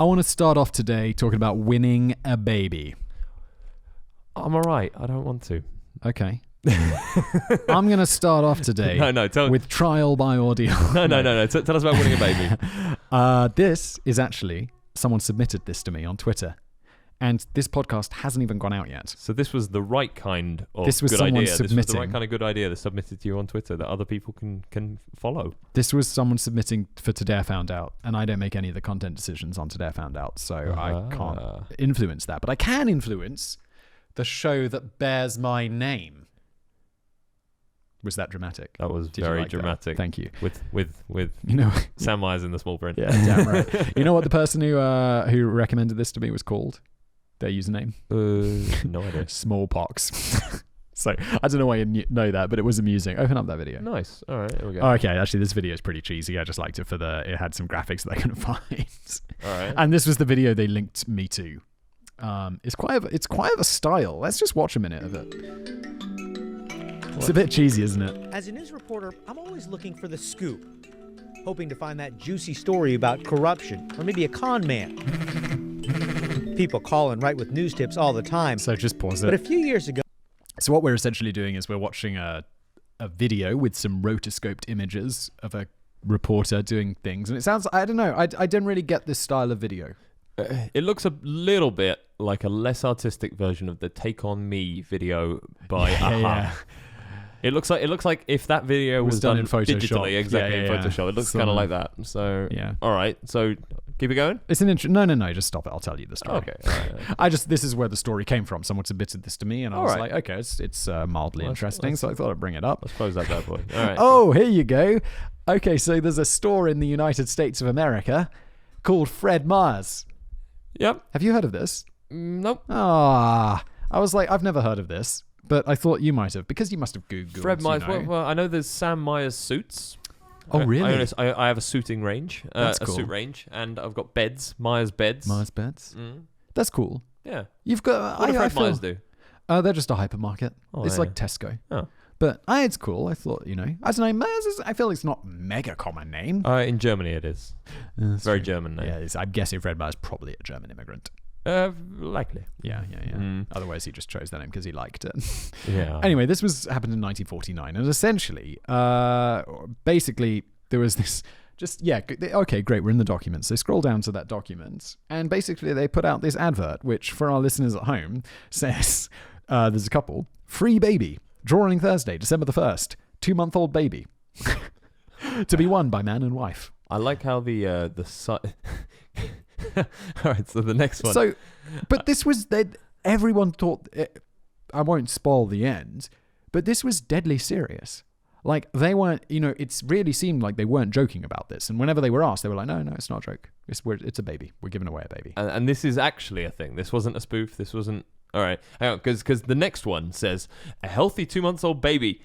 I want to start off today talking about winning a baby. I'm all right. I don't want to. Okay. I'm going to start off today with trial by ordeal. No. Tell us about winning a baby. This is actually, someone submitted this to me on Twitter. And this podcast hasn't even gone out yet. So this was the right kind of this was good someone idea. Submitting. This was the right kind of good idea that submitted to you on Twitter that other people can follow. This was someone submitting for Today I Found Out, and I don't make any of the content decisions on Today I Found Out, so I can't influence that. But I can influence the show that bears my name. Was that dramatic? That was very dramatic. Thank you. With Sam Myers in the small print. Yeah, damn right. You know what the person who recommended this to me was called? Their username? No idea. Smallpox. So I don't know why you know that, but it was amusing. Open up that video. Nice. All right, here we go. Oh, okay, actually, this video is pretty cheesy. I just liked it it had some graphics that I couldn't find. All right. And this was the video they linked me to. It's quite of a style. Let's just watch a minute of it. It's a bit cheesy, isn't it? As a news reporter, I'm always looking for the scoop, hoping to find that juicy story about corruption or maybe a con man. People call and write with news tips all the time. So just pause it. But a few years ago... So what we're essentially doing is we're watching a video with some rotoscoped images of a reporter doing things. And it sounds... I don't know. I didn't really get this style of video. It looks a little bit like a less artistic version of the Take On Me video by Aha. Yeah. It looks like if that video was done in Photoshop. Digitally, exactly, in Photoshop. It looks kind of like that. So, yeah. All right. So, keep it going? It's an intro. No, just stop it. I'll tell you the story. Okay. All right. This is where the story came from. Someone submitted this to me, and I was like, okay, it's mildly interesting, so I thought I'd bring it up. Let's close that bad boy. All right. Oh, here you go. Okay, so there's a store in the United States of America called Fred Meyer's. Yep. Have you heard of this? Nope. I was like, I've never heard of this. But I thought you might have, because you must have Googled. Fred Myers. Well, I know there's Sam Myers suits. Oh, really? I have a suiting range, That's cool. A suit range, and I've got beds, Myers beds. Myers beds? That's cool. Yeah. You've got... What do Fred Myers do? They're just a hypermarket. It's like Tesco. Oh. But it's cool. I thought, I don't know, Myers is... I feel it's not a mega common name. In Germany it is. Very true. German name. Yeah, I'm guessing Fred Myers is probably a German immigrant. Likely. Yeah. Otherwise, he just chose that name because he liked it. Yeah. Anyway, this happened in 1949, and essentially, basically, there was this. Okay, great. We're in the documents. So scroll down to that document, and basically, they put out this advert, which for our listeners at home says, "There's a couple, free baby, drawing Thursday, December the 1st, 2-month-old baby, to be won by man and wife." I like how the All right, so the next one. So, but this was everyone thought. I won't spoil the end, but this was deadly serious. Like they weren't, it's really seemed like they weren't joking about this. And whenever they were asked, they were like, "No, it's not a joke. It's a baby. We're giving away a baby." And this is actually a thing. This wasn't a spoof. This wasn't. All right, hang on, because the next one says a healthy 2-month-old baby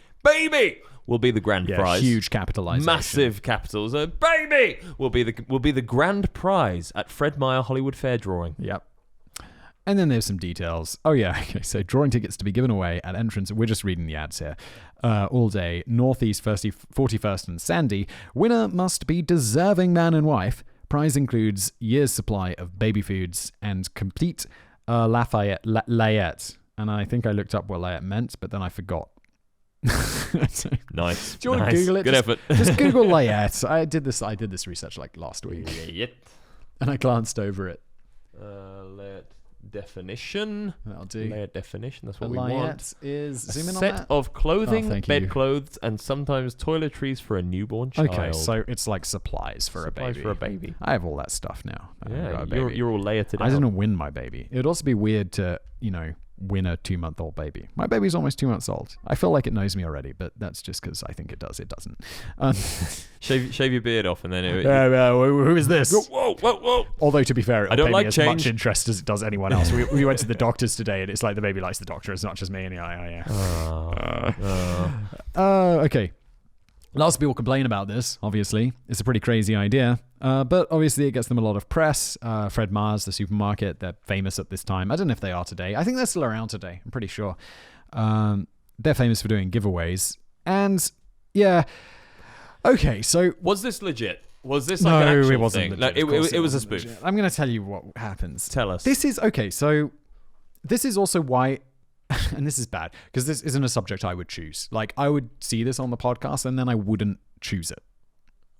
will be the grand prize. Huge capitalization. Massive capitals. A baby will be the grand prize at Fred Meyer Hollywood Fair drawing. Yep. And then there's some details. Oh yeah, okay. So drawing tickets to be given away at entrance. We're just reading the ads here. All day, Northeast 41st and Sandy. Winner must be deserving man and wife. Prize includes year's supply of baby foods and complete layette. And I think I looked up what layette meant, but then I forgot. Nice. Do you want to Google it? Good effort. Just Google layette. I did this research like last week. Layette. And I glanced over it. Layette definition. That'll do. Layette definition. That's what we want. Want. Is zoom in on set that? of clothing, bedclothes, and sometimes toiletries for a newborn child. Okay, so it's like supplies for a baby. I have all that stuff now. Yeah, you're all layered. I didn't win my baby. It would also be weird to, win a 2-month-old baby. My baby's almost 2 months old. I feel like it knows me already, but that's just because I think it does. It doesn't. Shave your beard off and then who is this? Whoa. Although, to be fair, it don't pay like me as change. much interest as it does anyone else. We went to the doctors today, and it's like the baby likes the doctor as much as me. And okay. Lots of people complain about this, obviously. It's a pretty crazy idea. But obviously it gets them a lot of press. Fred Meyer's, the supermarket, they're famous at this time. I don't know if they are today. I think they're still around today. I'm pretty sure. They're famous for doing giveaways. And, yeah. Okay, so... Was this legit? Was this like an actual it wasn't thing? legit. No, Of course it was a wasn't spoof. legit. I'm going to tell you what happens. Tell us. This is okay. So this is also why, and this is bad because this isn't a subject I would choose. Like I would see this on the podcast and then I wouldn't choose it.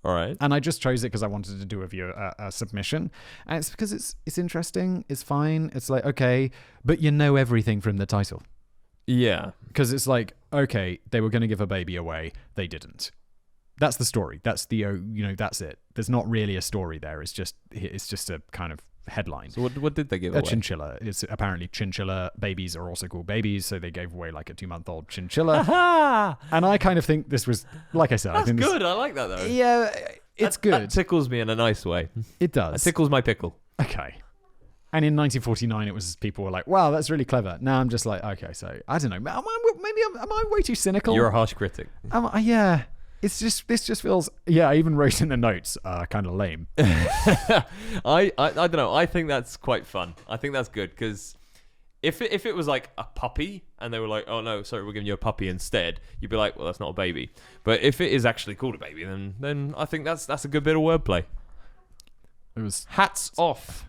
All right. And I just chose it because I wanted to do a submission, and it's because it's interesting. It's fine. It's like okay, but you know everything from the title Yeah. because it's like okay, they were going to give a baby away, they didn't. That's the story. That's the that's it. There's not really a story there. It's just a kind of headline. So what did they give A away? chinchilla. It's apparently chinchilla babies are also called babies, so they gave away like a 2-month-old chinchilla. Aha! And I kind of think this was, like I said, That's I think good. I like that though. Yeah, it's good. That tickles me in a nice way. It That does. tickles my pickle. Okay. And in 1949, it was people were like, "Wow, that's really clever." Now I'm just like, okay, so I don't know. Am I way too cynical? You're a harsh critic. Yeah. This just feels. Yeah, I even wrote in the notes, kind of lame. I don't know. I think that's quite fun. I think that's good because if it was like a puppy and they were like, oh no, sorry, we're giving you a puppy instead, you'd be like, well, that's not a baby. But if it is actually called a baby, then I think that's a good bit of wordplay. It was Hats off.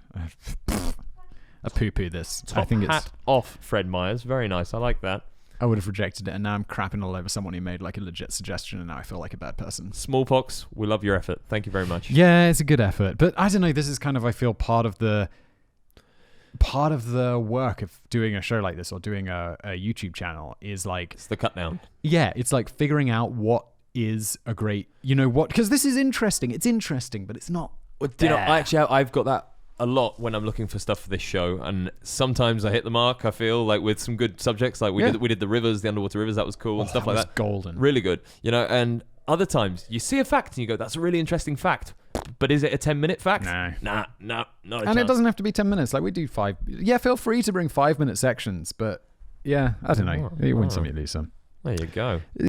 a poo-poo. This I Top think hat it's. off, Fred Myers. Very nice. I like that. I would have rejected it, and now I'm crapping all over someone who made like a legit suggestion, and now I feel like a bad person. Smallpox, we love your effort. Thank you very much. Yeah, it's a good effort, but I don't know. This is kind of, I feel, part of the work of doing a show like this or doing a YouTube channel is like, It's the cut down. yeah, it's like figuring out what is a great, because this is interesting. It's interesting, but it's not. I've got that a lot when I'm looking for stuff for this show, and sometimes I hit the mark. I feel like with some good subjects, like we did the rivers, the underwater rivers, that was cool and stuff like that. Golden, really good, and other times you see a fact and you go, "That's a really interesting fact," but is it a 10-minute fact? No, not a and chance. it doesn't have to be 10 minutes. Like we do 5. Yeah, feel free to bring 5-minute sections, but yeah, I don't know. You win some, you lose some. There you go.